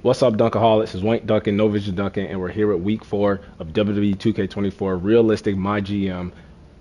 What's up, Dunkaholics? It's Wayne Duncan, No Vision Duncan, and we're here at week 4 of WWE 2K24 Realistic MyGM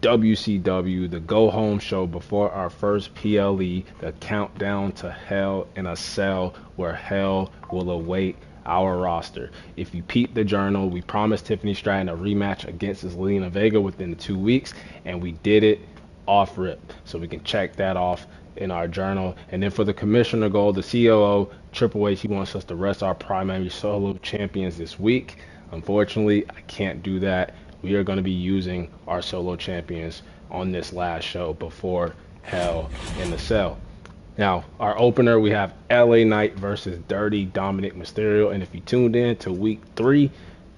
WCW, the go home show before our first PLE, the countdown to Hell in a Cell, where hell will await our roster. If you peep the journal, we promised Tiffany Stratton a rematch against Zelina Vega within 2 weeks, and we did it off rip. So we can check that off in our journal. And then for the commissioner goal, the COO, Triple H, he wants us to rest our primary solo champions this week. Unfortunately, I can't do that. We are going to be using our solo champions on this last show before Hell in the Cell. Now, our opener, we have LA Knight versus Dirty Dominic Mysterio. And if you tuned in to week 3,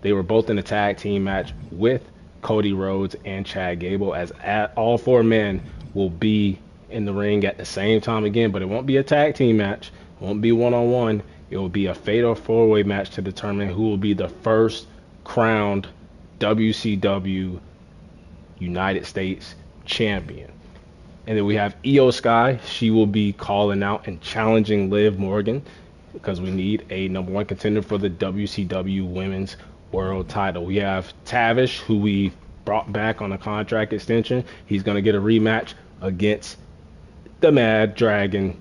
they were both in a tag team match with Cody Rhodes and Chad Gable, as all 4 men will be in the ring at the same time again, but it won't be a tag team match. It won't be one-on-one. It will be a fatal 4-way match to determine who will be the first crowned WCW United States champion. And then we have Io Sky. She will be calling out and challenging Liv Morgan because we need a #1 contender for the WCW Women's World title. We have Tavish, who we brought back on a contract extension. He's going to get a rematch against the Mad Dragon,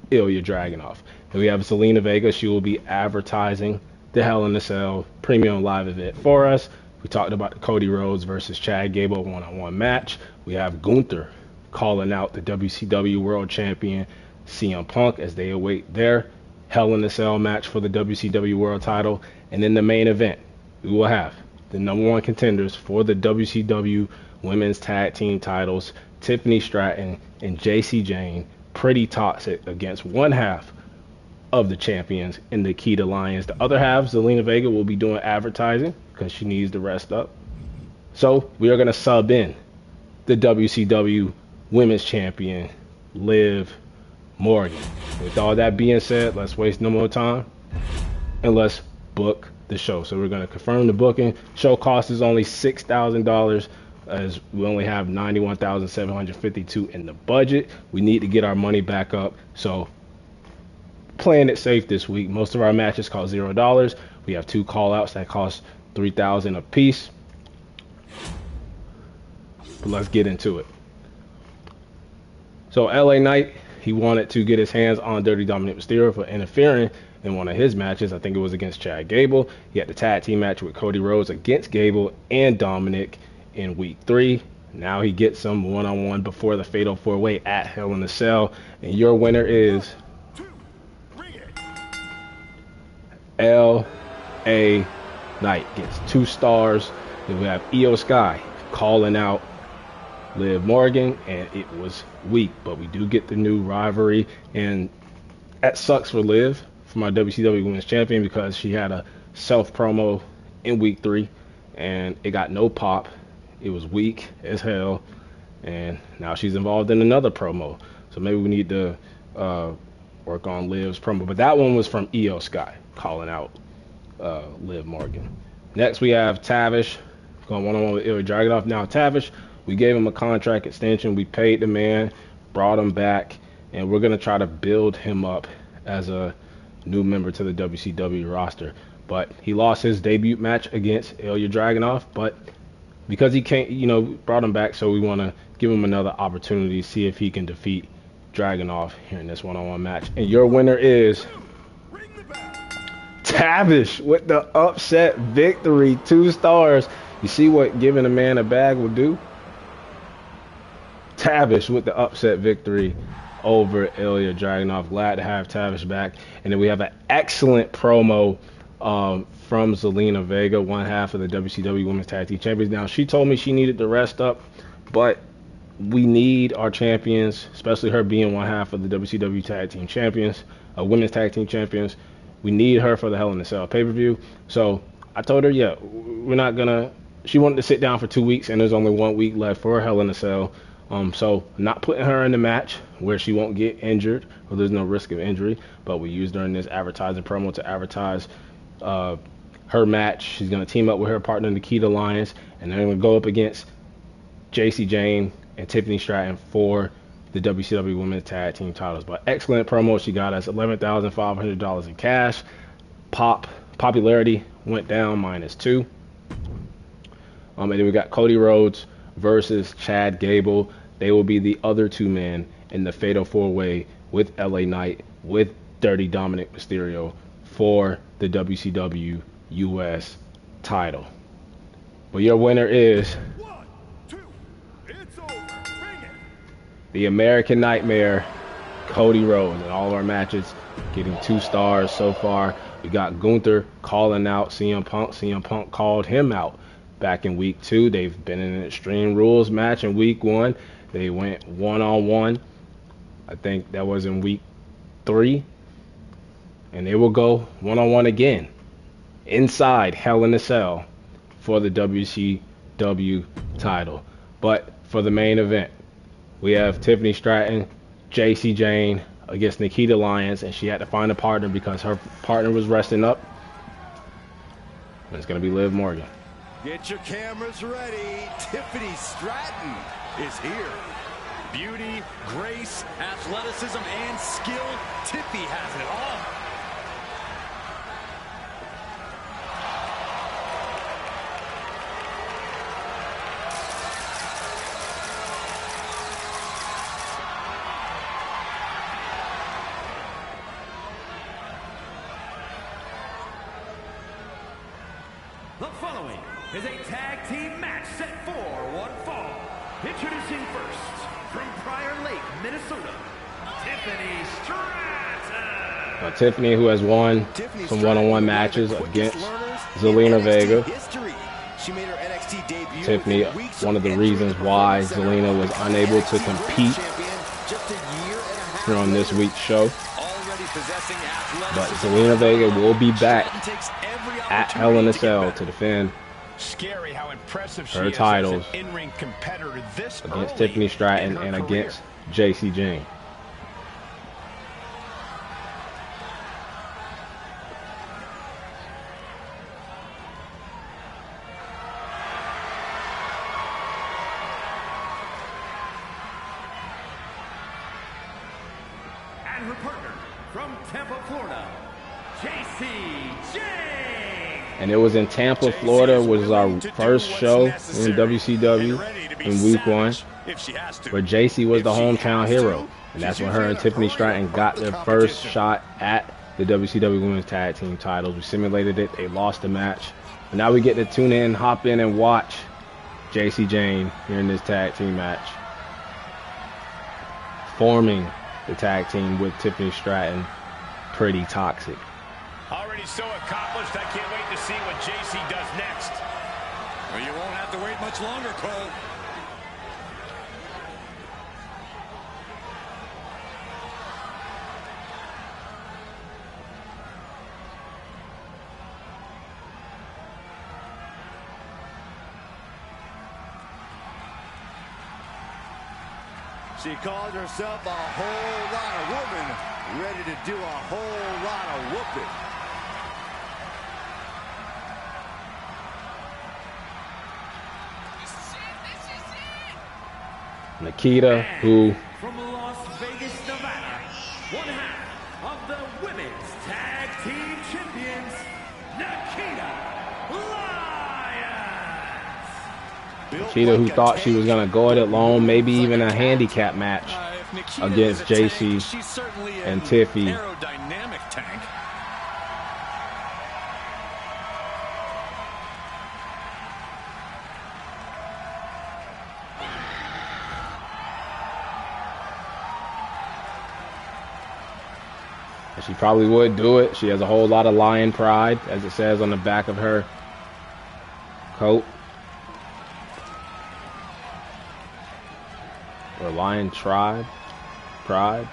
Ilya Dragunov. And we have Zelina Vega. She will be advertising the Hell in a Cell premium live event for us. We talked about the Cody Rhodes versus Chad Gable one-on-one match. We have Gunther calling out the WCW World Champion CM Punk as they await their Hell in a Cell match for the WCW World title. And in the main event, we will have the #1 contenders for the WCW Women's Tag Team titles, Tiffany Stratton and JC Jane, pretty toxic against one half of the champions in the Key to Lions. The other half, Zelina Vega, will be doing advertising because she needs to rest up. So we are going to sub in the WCW Women's Champion, Liv Morgan. With all that being said, let's waste no more time and let's book the show. So we're going to confirm the booking. Show cost is only $6,000. As we only have $91,752 in the budget. We need to get our money back up, so playing it safe this week. Most of our matches cost $0. We have 2 call-outs that cost $3,000 a piece. But let's get into it. So LA Knight, he wanted to get his hands on Dirty Dominic Mysterio for interfering in one of his matches. I think it was against Chad Gable. He had the tag team match with Cody Rhodes against Gable and Dominic in week 3. Now he gets some one-on-one before the fatal 4-way at Hell in a Cell. And your winner is L.A. Knight. Gets 2 stars. Then we have Io Sky calling out Liv Morgan, and it was weak. But we do get the new rivalry, and that sucks for Liv, for my WCW Women's Champion, because she had a self-promo in week 3, and it got no pop. It was weak as hell, and now she's involved in another promo. So maybe we need to work on Liv's promo. But that one was from Io Sky calling out Liv Morgan. Next, we have Tavish going one-on-one with Ilya Dragunov. Now, Tavish, we gave him a contract extension. We paid the man, brought him back, and we're going to try to build him up as a new member to the WCW roster. But he lost his debut match against Ilya Dragunov, but because he can't, brought him back, so we want to give him another opportunity, see if he can defeat Dragunov here in this one-on-one match. And your winner is Tavish with the upset victory, 2 stars. You see what giving a man a bag will do? Tavish with the upset victory over Ilya Dragunov. Glad to have Tavish back. And then we have an excellent promo from Zelina Vega, one half of the WCW Women's Tag Team Champions. Now, she told me she needed to rest up, but we need our champions, especially her being one half of the WCW Tag Team Champions, Women's Tag Team Champions. We need her for the Hell in a Cell pay-per-view. So I told her, yeah, we're not going to, she wanted to sit down for 2 weeks, and there's only 1 week left for Hell in a Cell. So not putting her in the match where she won't get injured, or there's no risk of injury, but we used her in this advertising promo to advertise her match. She's going to team up with her partner Nikita Lyons, and they're going to go up against JC Jane and Tiffany Stratton for the WCW Women's Tag Team titles. But excellent promo she got us, $11,500 in cash. Popularity went down -2. And then we got Cody Rhodes versus Chad Gable. They will be the other two men in the Fatal 4-Way with LA Knight, with Dirty Dominic Mysterio for the WCW US title. But your winner is the American Nightmare, Cody Rhodes. In all of our matches, getting 2 stars so far. We got Gunther calling out CM Punk. CM Punk called him out back in week 2. They've been in an Extreme Rules match in week 1. They went one-on-one. I think that was in week 3. And they will go one-on-one again inside Hell in a Cell for the WCW title. But for the main event, we have Tiffany Stratton, JC Jane against Nikita Lyons, and she had to find a partner because her partner was resting up. And it's going to be Liv Morgan. Get your cameras ready. Tiffany Stratton is here. Beauty, grace, athleticism, and skill. Tiffy has it all. The following is a tag team match set for one fall. Introducing first, from Prior Lake, Minnesota, Tiffany Stratton. Tiffany, who has won some one-on-one matches against Zelina Vega. Tiffany, one of the reasons why Zelina was unable to compete here on this week's show. But Zelina Vega will be back at Hell in a Cell to defend her titles against Tiffany Stratton and against JC Jane. And her partner from Tampa, Florida, JC Jane. And it was in Tampa, Florida, was our first show in WCW in week 1, where JC was the hometown hero. And that's when her and Tiffany Stratton got their first shot at the WCW Women's Tag Team titles. We simulated it. They lost the match. But now we get to tune in, hop in, and watch JC Jane here in this tag team match, forming the tag team with Tiffany Stratton. Pretty toxic. Already so accomplished, I can't wait to see what JC does next. Well, you won't have to wait much longer, Cole. She calls herself a whole lot of woman, ready to do a whole lot of whooping. Nikita, who From Las Vegas, Nevada, one half of the Women's Tag Team Champions, Nikita, who thought she was going to go it alone, maybe even a handicap match against JC and Tiffy. She probably would do it. She has a whole lot of lion pride, as it says on the back of her coat. Or lion tribe, pride.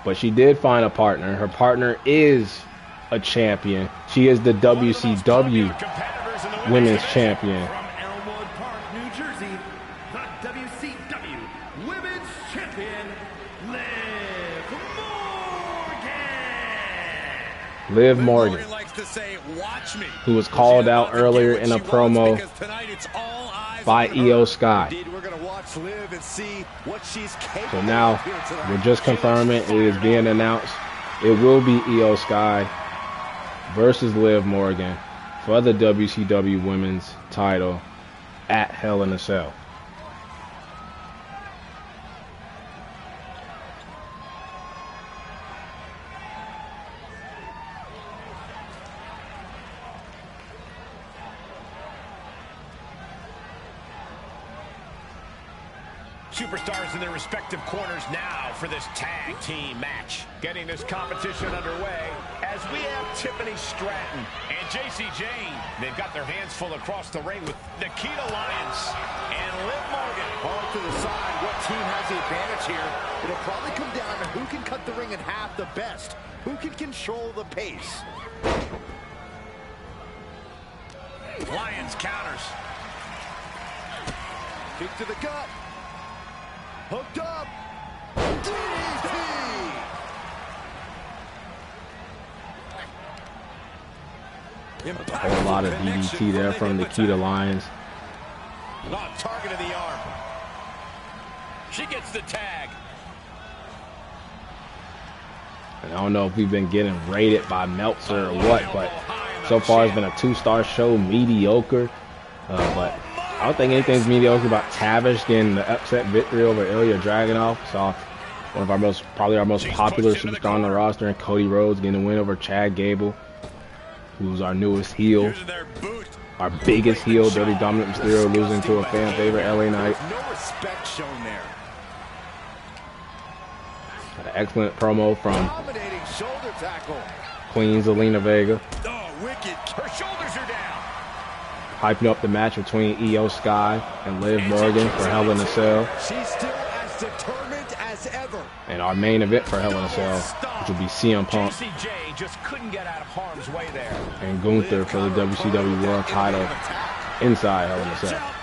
But she did find a partner. Her partner is a champion. She is the WCW Women's Champion. From Elmwood Park, New Jersey, the WCW Women's Champion, Liv Morgan, who was called out earlier in a promo by Io Sky. So now we're just confirming, it is being announced. It will be Io Sky versus Liv Morgan for the WCW Women's title at Hell in a Cell. Superstars in their respective corners now for this tag team match. Getting this competition underway as we have Tiffany Stratton and JC Jane. They've got their hands full across the ring with Nikita Lyons and Liv Morgan. Off to the side, what team has the advantage here? It'll probably come down to who can cut the ring in half the best. Who can control the pace? Lyons counters. Kick to the gut. Hooked up. DDT. A whole lot of DDT there from Nikita Lyons. On target of the arm. She gets the tag. And I don't know if we've been getting rated by Meltzer or what, but so far it's been a 2-star show, mediocre. But I don't think anything's mediocre about Tavish getting the upset victory over Ilya Dragunov. Saw one of probably our most popular superstar on the roster, and Cody Rhodes getting a win over Chad Gable, who's our newest heel. Our biggest heel, Dirty Dominant Mysterio, losing to a fan favorite, LA Knight. No respect shown there. An excellent promo from Dominating shoulder tackle. Queen Zelina Vega. Oh, wicked. Her shoulders are down. Hyping up the match between Io Sky and Liv Morgan for Hell in a Cell. She's still as determined as ever. And our main event for Hell in a Cell, which will be CM Punk JCJ just couldn't get out of harm's way there. and Gunther for the WCW World title inside Hell in a Cell.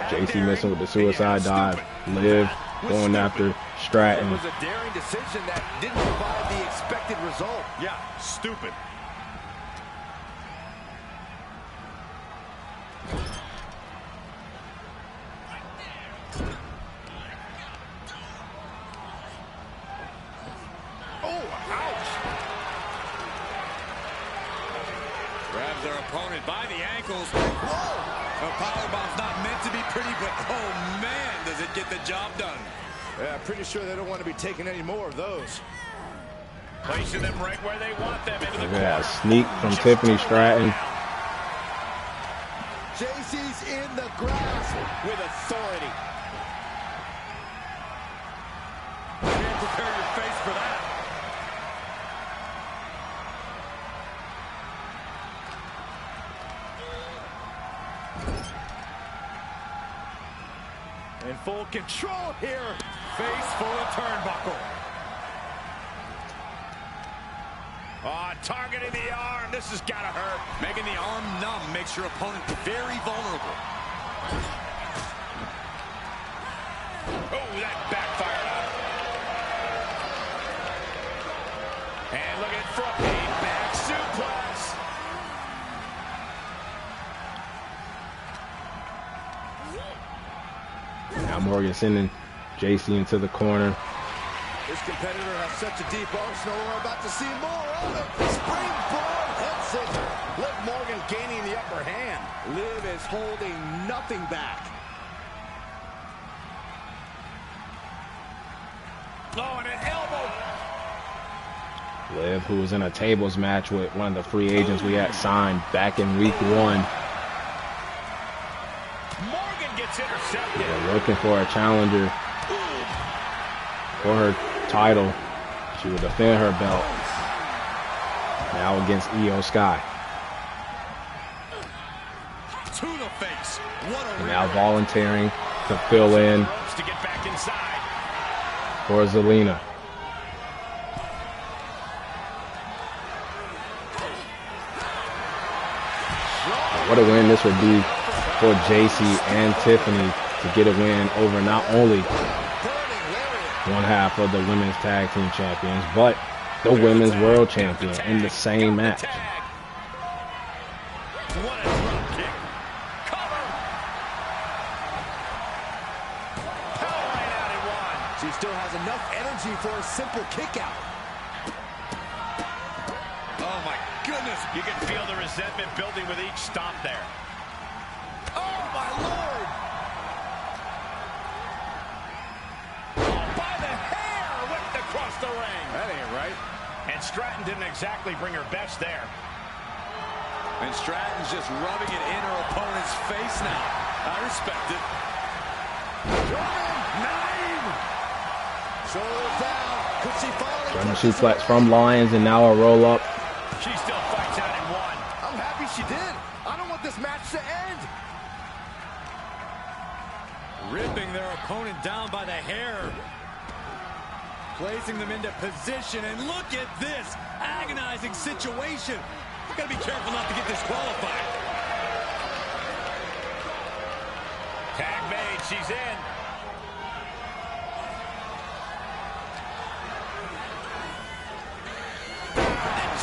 JC missing with the suicide dive. Liv going after Stratton. It was a daring decision that didn't provide the expected result. Yeah, stupid. Grabs their opponent by the ankles. A powerbomb's not meant to be pretty, but oh man, does it get the job done. Yeah, pretty sure they don't want to be taking any more of those. Placing them right where they want them into the Look at that corner. sneak from Tiffany Stratton. JC's in the grasp With authority. Can't prepare your face for that. in full control here. Face full of turnbuckle. Targeting the arm. This has got to hurt. Making the arm numb makes your opponent very vulnerable. Oh, that backfired on him. And looking for a back suplex. Now Morgan sending JC into the corner. This competitor has such a deep arsenal. We're about to see more of it. Springboard head scissor. Liv Morgan gaining the upper hand. Liv is holding nothing back. Oh, and an elbow. Liv, who was in a tables match with one of the free agents we had signed back in week 1. Morgan gets intercepted. They're looking for a challenger for her title. She will defend her belt now against Io Sky. To the face. What a Now volunteering to fill in To get back inside. for Zelina. What a win this would be for JC and Tiffany to get a win over not only one half of the women's tag team champions, but the women's world champion in the same match. What a drop kick. Cover. Powering out at one. She still has enough energy for a simple kick out. Oh, my goodness. You can feel the resentment building with each stomp there. Oh, my Lord. Oh, by the hair, whipped across the ring. That ain't right. And Stratton didn't exactly bring her best there. And Stratton's just rubbing it in her opponent's face now. I respect it. Nine. Shoulders down. Could she finally German suplex from Lyons, and now a roll up. She still fights out in one. I'm happy she did. I don't want this match to end. Ripping their opponent down by the hair. Placing them into position, and look at this agonizing situation. You gotta be careful not to get disqualified. Tag made, she's in.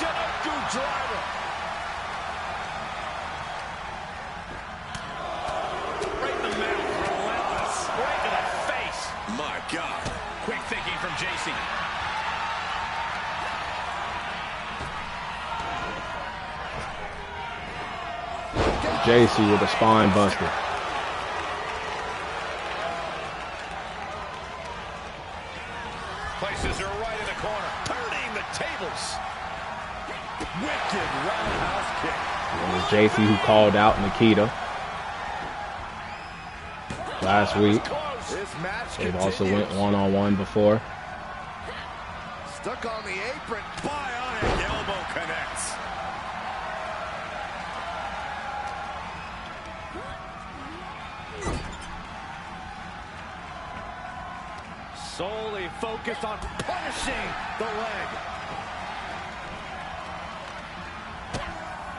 Janoku driver. Right in the mouth, relentless. Right to the face. My God. Quick thinking from JC. JC with a spine buster. Places her right in the corner. Turning the tables. Wicked roundhouse kick. It was JC who called out Nikita last week. This match They've also continues. went one-on-one before. Stuck on the apron. Bionic elbow connects. Solely focused on punishing the leg.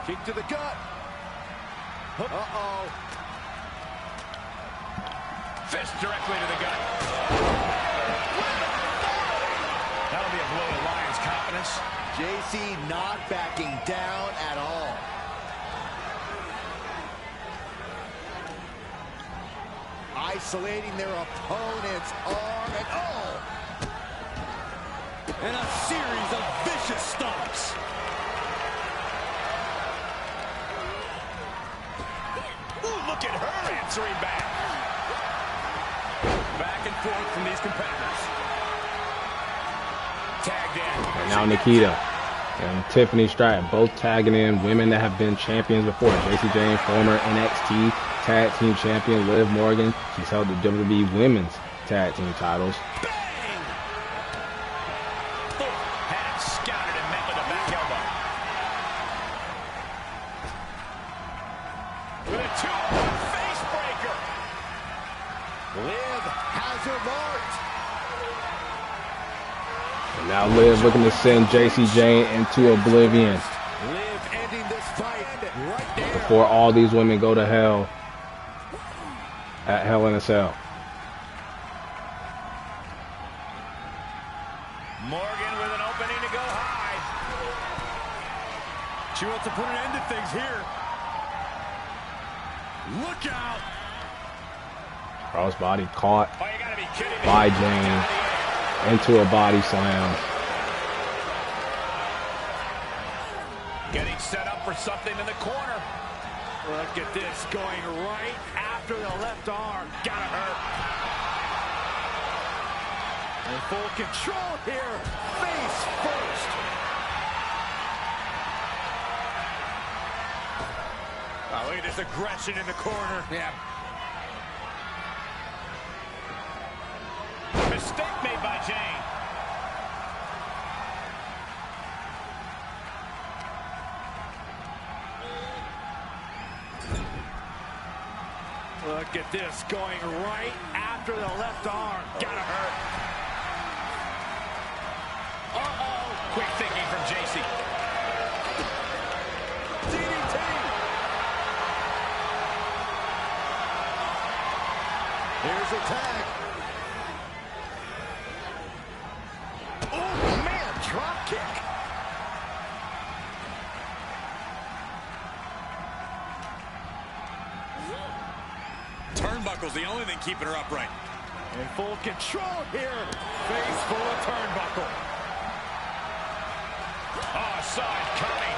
Kick to the gut. Uh-oh. Fist directly to the gut. That'll be a blow to Lyons' confidence. JC not backing down at all. Isolating their opponent's arm and and a series of vicious stomps. Ooh, look at her answering back. Back and forth from these competitors. Tagged in. And now Nikita and Tiffany Stratton both tagging in women that have been champions before. JC Jane, former NXT Tag Team Champion Liv Morgan. She's held the WWE Women's Tag Team titles. Bang! Oh, had it scouted and met with a back elbow. With a 2-1 face breaker. Liv has her marked. And now Liv looking to send JC Jane into oblivion Liv ending this fight right there. before all these women go to hell at Hell in a Cell. Morgan with an opening to go high. She wants to put an end to things here. Look out. Crossbody caught Oh, you gotta be kidding me. by Jane into a body slam. Getting set up for something in the corner. Look at this, going right after the left arm. Gotta hurt. In full control here. Face first. Oh, look at this aggression in the corner. Yeah. Mistake made by Jane. Look at this, going right after the left arm. Gotta hurt. Uh-oh. Quick thinking from JC. DDT. Here's a tag. Oh, man, drop kick. Turnbuckle's the only thing keeping her upright. In full control here. Face full of turnbuckle. Oh, saw it coming.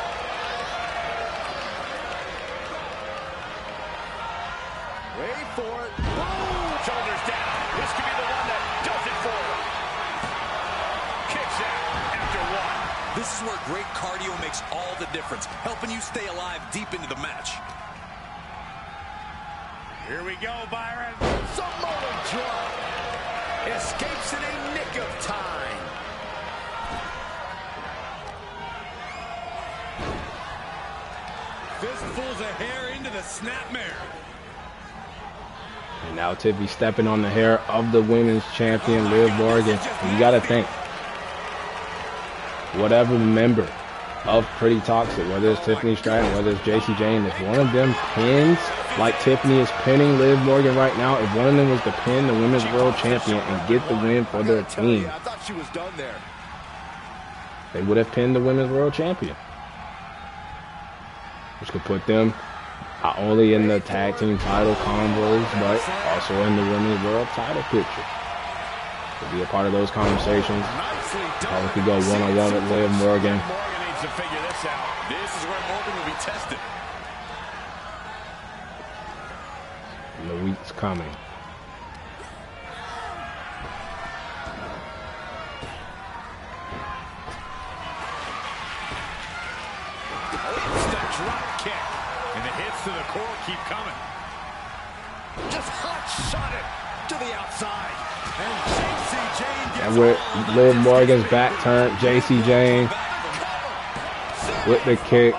Wait for it. Boom! Shoulders down. This could be the one that does it for her. Kicks out after one. This is where great cardio makes all the difference, helping you stay alive deep into the match. Here we go, Byron. Samoa drop. Escapes in a nick of time. Fistfuls of hair into the snapmare. And now Tiffany stepping on the hair of the women's champion, Liv Morgan. And you got to think, whatever member of Pretty Toxic, whether it's Tiffany Stratton, whether it's JC Jane, if one of them pins, like Tiffany is pinning Liv Morgan right now, if one of them was to pin the women's world champion and get the win for their team, I thought she was done there. they would have pinned the women's world champion, which could put them not only in the tag team title combos, but also in the women's world title picture. To be a part of those conversations, probably could go one-on-one with Liv Morgan. Morgan needs to figure this out. This is where Morgan will be tested. In the weeks coming. It's the drop kick. And the hits to the core keep coming. Just hot shot it to the outside. And JC Jane gets And with Liv Morgan's back turned, JC Jane with the kick.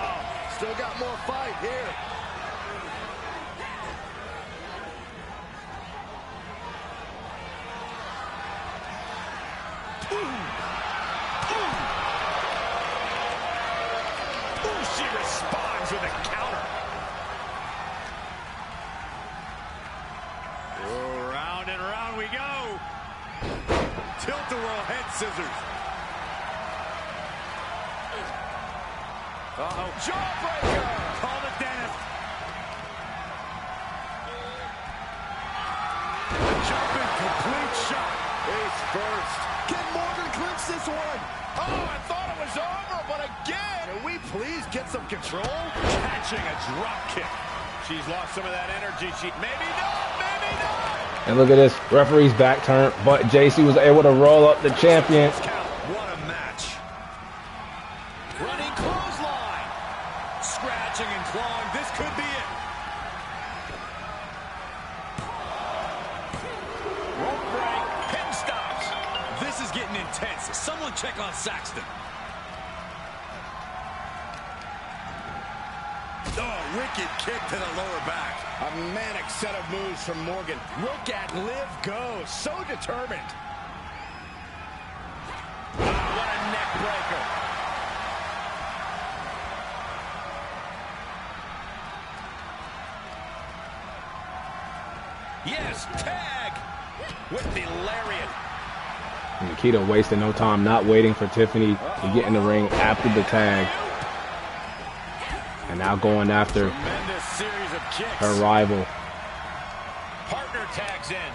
Still got more fight here. Ooh, she responds with a counter. Oh, round and round we go. Tilt-a-whirl head scissors. Uh-oh. Jawbreaker. Call the dentist. Jumping complete shot. Face first. Can Morgan clinch this one? Oh, I thought it was over, but again. Can we please get some control? Catching a drop kick. She's lost some of that energy. Maybe not, maybe not. And look at this, referee's back turned, but JC was able to roll up the champion. What a match. Running clothesline. Scratching and clawing. This could be it. Rope break. Pin stops. This is getting intense. Someone check on Saxton. Oh, wicked kick to the lower back. A manic set of moves from Morgan. Look at Liv go. So determined. What a neck breaker. Yes, tag. With the lariat. Nikita wasting no time, not waiting for Tiffany to get in the ring after the tag. And now going after Tremendous series of kicks. her rival. Partner tags in.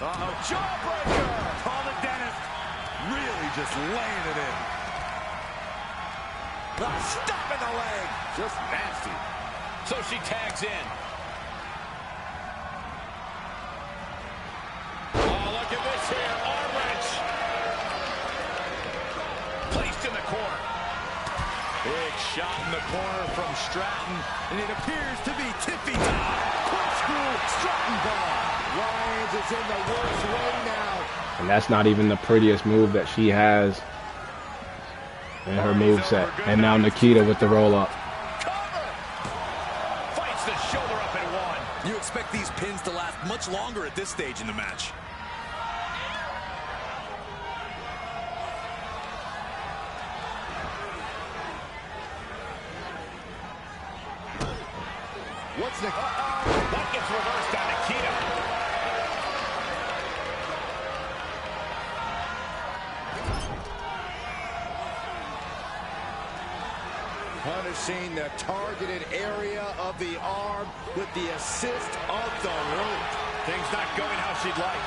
Uh-oh, jawbreaker. Call the dentist. Really just laying it in. Stop in the leg. Just nasty. So she tags in. Oh, look at this here. Arm wrench. Placed in the corner. Big shot in the corner from Stratton, and it appears to be Tiffy time. Corkscrew Stratton bomb. Lyons is in the worst way now. And that's not even the prettiest move that she has in her moveset. And now Nikita with the roll up. Cover. Fights the shoulder up and one. You expect these pins to last much longer at this stage in the match. What's the... That gets reversed on Nikita. Punishing the targeted area of the arm with the assist of the rope. Things not going how she'd like.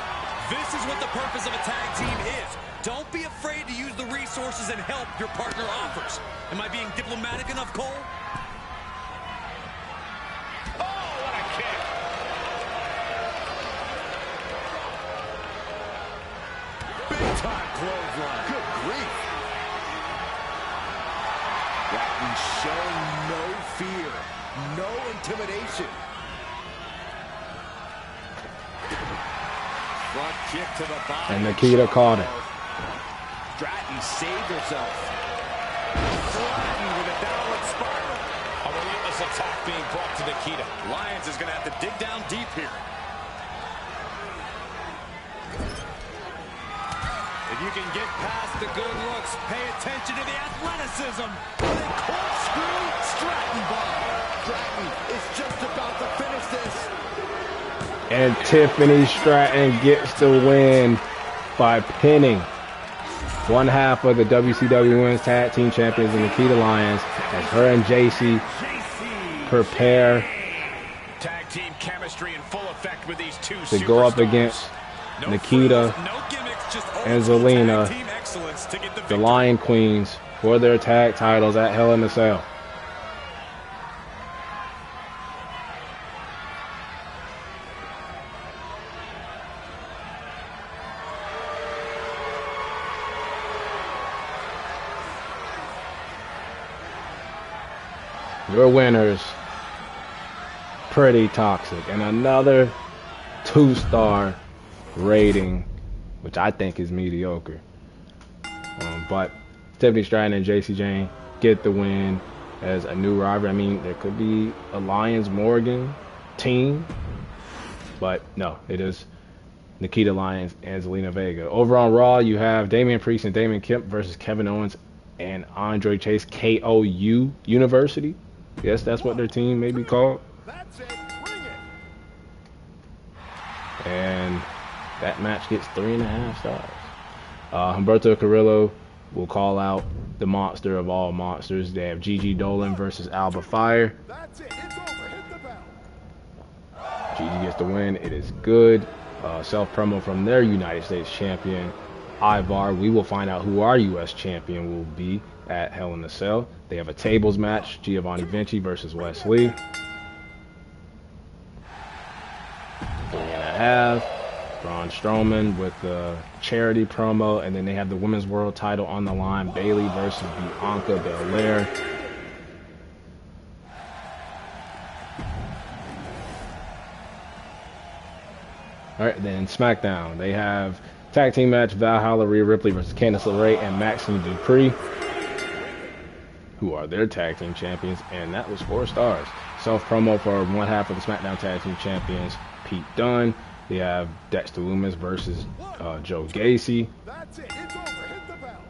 This is what the purpose of a tag team is. Don't be afraid to use the resources and help your partner offers. Am I being diplomatic enough, Cole? Oh, what a kick. Big time clothesline. Good grief. Bratton showing no fear, no intimidation. Front kick to the body. And Nikita caught it. Stratton saved herself. Stratton with a downward spiral. A relentless attack being brought to Nikita. Lyons is going to have to dig down deep here. If you can get past the good looks, pay attention to the athleticism. Corkscrew Stratton bomb. Stratton is just about to finish this. And Tiffany Stratton gets the win by pinning one half of the WCW Women's Tag Team Champions, Nikita Lyons, as her and JC prepare Tag team chemistry in full effect with these two to go up superstars. against No Nikita frills, no gimmicks, just and old-school Zelina, tag team excellence to get the the victory. Lion Queens, for their tag titles at Hell in a Cell. Your winners, Pretty Toxic, and another 2-star rating, which I think is mediocre. But Tiffany Stratton and JC Jane get the win as a new rival. I mean, there could be a Lyons Morgan team, but no, it is Nikita Lyons and Zelina Vega. Over on Raw, you have Damian Priest and Damon Kemp versus Kevin Owens and Andre Chase, KOU University. Yes, that's what their team may be called. That's it. Bring it. And that match gets 3.5 stars. Humberto Carrillo will call out the monster of all monsters. They have Gigi Dolan versus Alba Fire. That's it. It's over. Hit the bell. Gigi gets the win. It is good. Self-promo from their United States champion, Ivar. We will find out who our U.S. champion will be at Hell in a Cell. They have a tables match, Giovanni Vinci versus Wes Lee. 3.5. Braun Strowman with the charity promo, and then they have the Women's World title on the line, Bayley versus Bianca Belair. All right, then SmackDown. They have tag team match, Valhalla Rhea Ripley versus Candice LeRae and Maxine Dupree, who are their tag team champions, and that was 4 stars. Self-promo for one half of the SmackDown tag team champions, Pete Dunne. They have Dexter Lumis versus Joe Gacy. That's it. It's over. Hit the bell.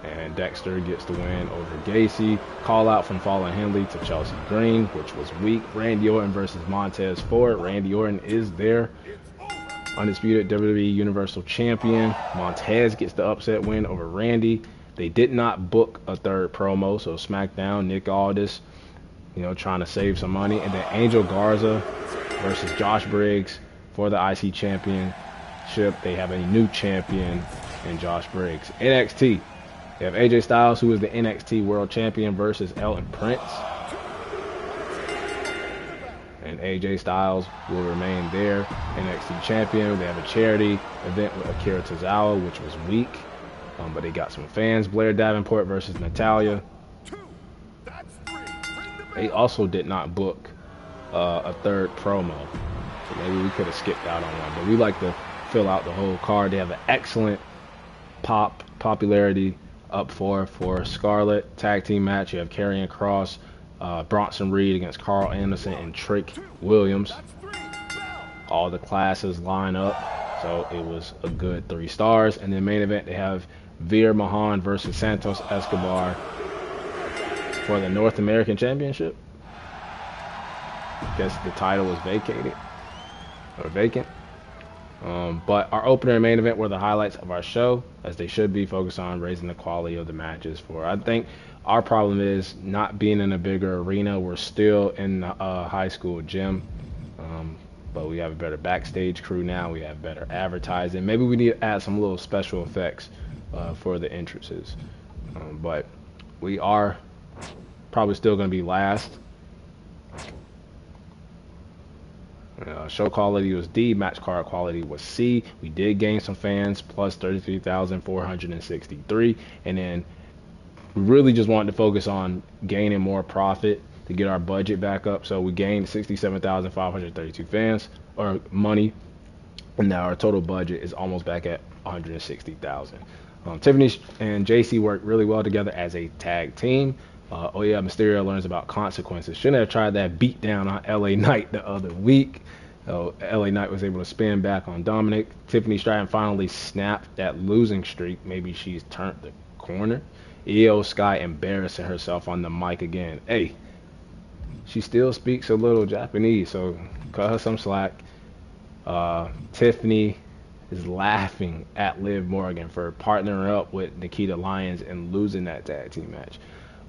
And Dexter gets the win over Gacy. Call out from Fallon Henley to Chelsea Green, which was weak. Randy Orton versus Montez Ford. Randy Orton is their undisputed WWE Universal Champion. Montez gets the upset win over Randy. They did not book a third promo, so SmackDown, Nick Aldis, trying to save some money. And then Angel Garza versus Josh Briggs for the IC Championship. They have a new champion in Josh Briggs. NXT. They have AJ Styles, who is the NXT World Champion, versus Elton Prince. And AJ Styles will remain their NXT Champion. They have a charity event with Akira Tozawa, which was weak. But they got some fans. Blair Davenport versus Natalia. They also did not book a third promo. So maybe we could have skipped out on one. But we like to fill out the whole card. They have an excellent popularity up for Scarlett tag team match. You have Karrion Kross, Bronson Reed against Carl Anderson and Trick Williams. All the classes line up. So it was a good 3 stars. And then main event, they have Veer Mahan versus Santos Escobar for the North American Championship. I guess the title was vacated or vacant. But our opener and main event were the highlights of our show, as they should be, focused on raising the quality of the matches. I think our problem is not being in a bigger arena. We're still in a high school gym. but we have a better backstage crew now. We have better advertising. Maybe we need to add some little special effects for the entrances. But we are probably still going to be last. Show quality was D, match card quality was C. We did gain some fans, plus 33,463. And then we really just wanted to focus on gaining more profit to get our budget back up. So we gained 67,532 fans or money, and now our total budget is almost back at 160,000. Tiffany and JC worked really well together as a tag team. Mysterio learns about consequences. Shouldn't have tried that beat down on LA Knight the other week. LA Knight was able to spin back on Dominic. Tiffany Stratton finally snapped that losing streak. Maybe she's turned the corner. Io Sky embarrassing herself on the mic again. Hey, she still speaks a little Japanese, so cut her some slack. Tiffany is laughing at Liv Morgan for partnering up with Nikita Lyons and losing that tag team match.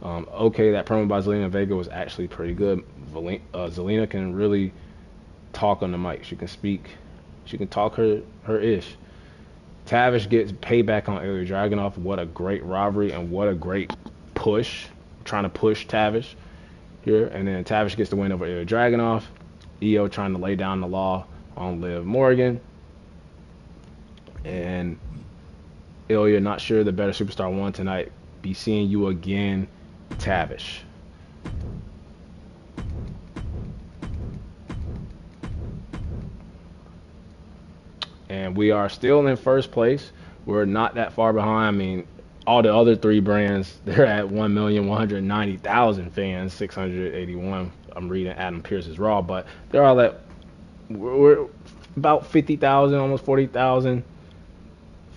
That promo by Zelina Vega was actually pretty good. Zelina can really talk on the mic. She can speak. She can talk her ish. Tavish gets payback on Ilya Dragunov. What a great rivalry and what a great push. Trying to push Tavish here. And then Tavish gets the win over Ilya Dragunov. Io trying to lay down the law on Liv Morgan. And Ilya not sure the better superstar won tonight. Be seeing you again, Tavish. And we are still in first place. We're not that far behind. I mean, all the other three brands, they're at 1,190,000 fans, 681. I'm reading Adam Pearce's Raw, but they're all at, we're about 50,000, almost 40,000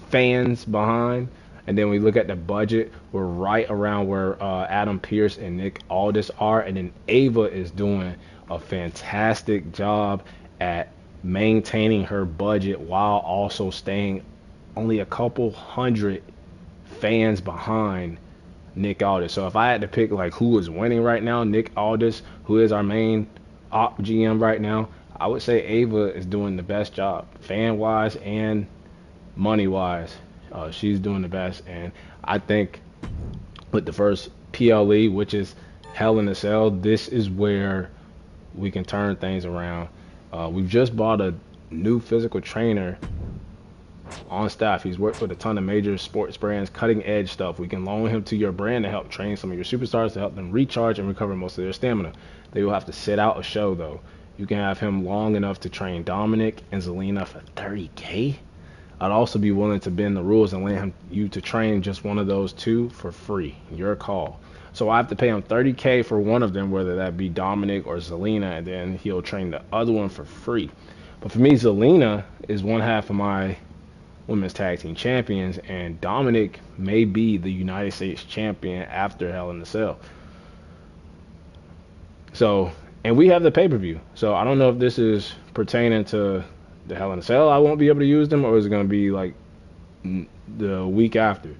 fans behind. And then we look at the budget, we're right around where Adam Pearce and Nick Aldis are. And then Ava is doing a fantastic job at maintaining her budget while also staying only a couple hundred fans behind Nick Aldis. So if I had to pick like who is winning right now, Nick Aldis, who is our main op GM right now, I would say Ava is doing the best job, fan-wise and money-wise. She's doing the best, and I think with the first PLE, which is Hell in a Cell, this is where we can turn things around. We've just bought a new physical trainer on staff. He's worked with a ton of major sports brands, cutting edge stuff. We can loan him to your brand to help train some of your superstars to help them recharge and recover most of their stamina. They will have to sit out a show though. You can have him long enough to train Dominic and Zelina for $30K. I'd also be willing to bend the rules and let you to train just one of those two for free. Your call. So I have to pay him $30K for one of them, whether that be Dominic or Zelina, and then he'll train the other one for free. But for me, Zelina is one half of my women's tag team champions, and Dominic may be the United States champion after Hell in a Cell. So, and we have the pay-per-view. So I don't know if this is pertaining to the Hell in a Cell. I won't be able to use them, or is it going to be like the week after?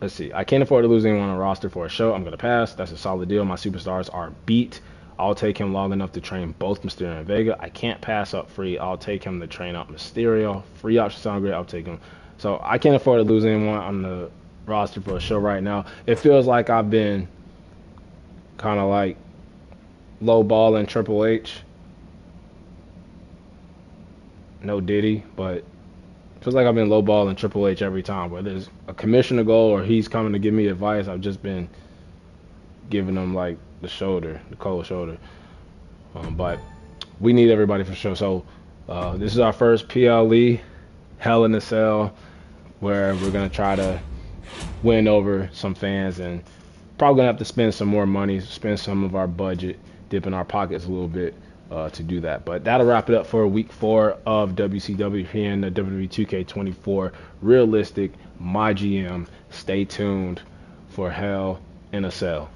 Let's see. I can't afford to lose anyone on the roster for a show. I'm going to pass. That's a solid deal. My superstars are beat. I'll take him long enough to train both Mysterio and Vega. I can't pass up free. I'll take him to train out Mysterio. Free option sound great. I'll take him. So I can't afford to lose anyone on the roster for a show right now. It feels like I've been kind of like low balling Triple H. No Diddy, but feels like I've been lowballing Triple H every time. Whether there's a commissioner goal or he's coming to give me advice, I've just been giving him like the cold shoulder. But we need everybody for sure. So this is our first PLE, Hell in a Cell, where we're gonna try to win over some fans, and probably gonna have to spend some more money, spend some of our budget, dip in our pockets a little bit. To do that. But that'll wrap it up for week 4 of WCW here in the WWE 2K24 Realistic MyGM. Stay tuned for Hell in a Cell.